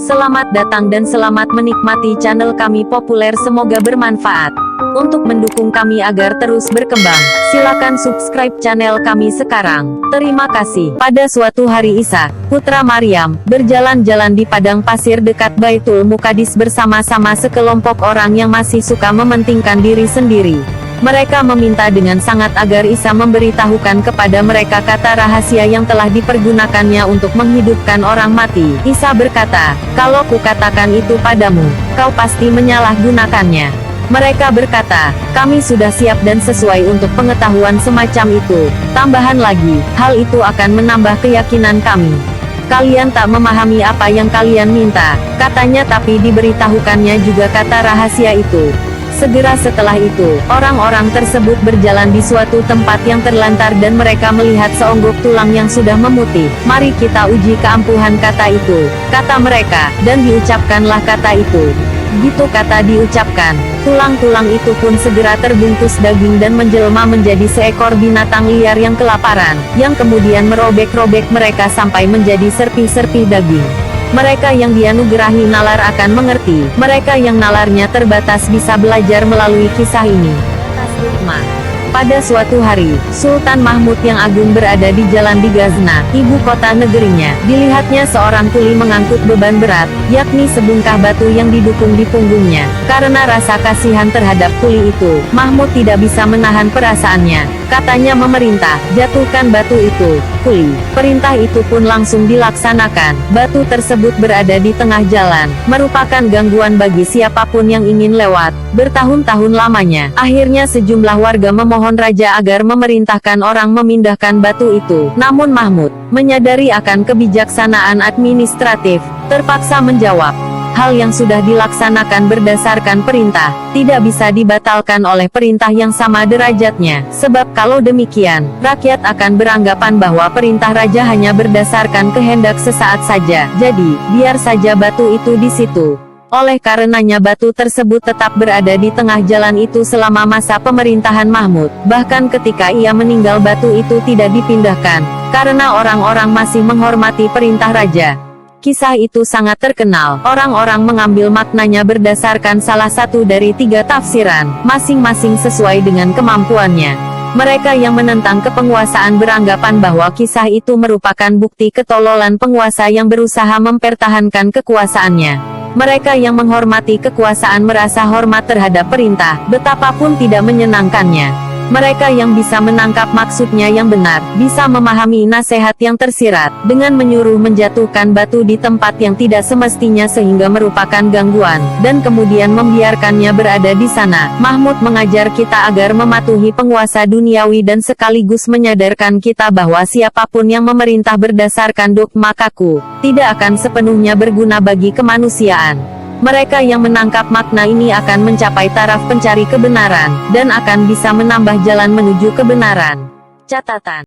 Selamat datang dan selamat menikmati channel kami populer, semoga bermanfaat. Untuk mendukung kami agar terus berkembang, silakan subscribe channel kami sekarang. Terima kasih. Pada suatu hari Isa, putra Maryam, berjalan-jalan di padang pasir dekat Baitul Muqaddis bersama-sama sekelompok orang yang masih suka mementingkan diri sendiri. Mereka meminta dengan sangat agar Isa memberitahukan kepada mereka kata rahasia yang telah dipergunakannya untuk menghidupkan orang mati. Isa berkata, "Kalau kukatakan itu padamu, kau pasti menyalahgunakannya." Mereka berkata, "Kami sudah siap dan sesuai untuk pengetahuan semacam itu." Tambahan lagi, hal itu akan menambah keyakinan kami. "Kalian tak memahami apa yang kalian minta," katanya, tapi diberitahukannya juga kata rahasia itu. Segera setelah itu, orang-orang tersebut berjalan di suatu tempat yang terlantar dan mereka melihat seonggok tulang yang sudah memutih. "Mari kita uji keampuhan kata itu," kata mereka, dan diucapkanlah kata itu. Begitu kata diucapkan, tulang-tulang itu pun segera terbungkus daging dan menjelma menjadi seekor binatang liar yang kelaparan, yang kemudian merobek-robek mereka sampai menjadi serpih-serpih daging. Mereka yang dianugerahi nalar akan mengerti, mereka yang nalarnya terbatas bisa belajar melalui kisah ini. Pada suatu hari, Sultan Mahmud yang agung berada di jalan di Ghazna, ibu kota negerinya. Dilihatnya seorang kuli mengangkut beban berat, yakni sebungkah batu yang didukung di punggungnya. Karena rasa kasihan terhadap kuli itu, Mahmud tidak bisa menahan perasaannya. Katanya memerintah, "Jatuhkan batu itu, kuli." Perintah itu pun langsung dilaksanakan. Batu tersebut berada di tengah jalan, merupakan gangguan bagi siapapun yang ingin lewat. Bertahun-tahun lamanya, akhirnya sejumlah warga memohon raja agar memerintahkan orang memindahkan batu itu. Namun Mahmud, menyadari akan kebijaksanaan administratif, terpaksa menjawab, "Hal yang sudah dilaksanakan berdasarkan perintah, tidak bisa dibatalkan oleh perintah yang sama derajatnya. Sebab kalau demikian, rakyat akan beranggapan bahwa perintah raja hanya berdasarkan kehendak sesaat saja. Jadi, biar saja batu itu di situ." Oleh karenanya batu tersebut tetap berada di tengah jalan itu selama masa pemerintahan Mahmud. Bahkan ketika ia meninggal batu itu tidak dipindahkan, karena orang-orang masih menghormati perintah raja. Kisah itu sangat terkenal. Orang-orang mengambil maknanya berdasarkan salah satu dari 3 tafsiran, masing-masing sesuai dengan kemampuannya. Mereka yang menentang kepenguasaan beranggapan bahwa kisah itu merupakan bukti ketololan penguasa yang berusaha mempertahankan kekuasaannya. Mereka yang menghormati kekuasaan merasa hormat terhadap perintah, betapapun tidak menyenangkannya. Mereka yang bisa menangkap maksudnya yang benar, bisa memahami nasihat yang tersirat, dengan menyuruh menjatuhkan batu di tempat yang tidak semestinya sehingga merupakan gangguan, dan kemudian membiarkannya berada di sana. Mahmud mengajar kita agar mematuhi penguasa duniawi dan sekaligus menyadarkan kita bahwa siapapun yang memerintah berdasarkan dogma kaku, tidak akan sepenuhnya berguna bagi kemanusiaan. Mereka yang menangkap makna ini akan mencapai taraf pencari kebenaran, dan akan bisa menambah jalan menuju kebenaran. Catatan.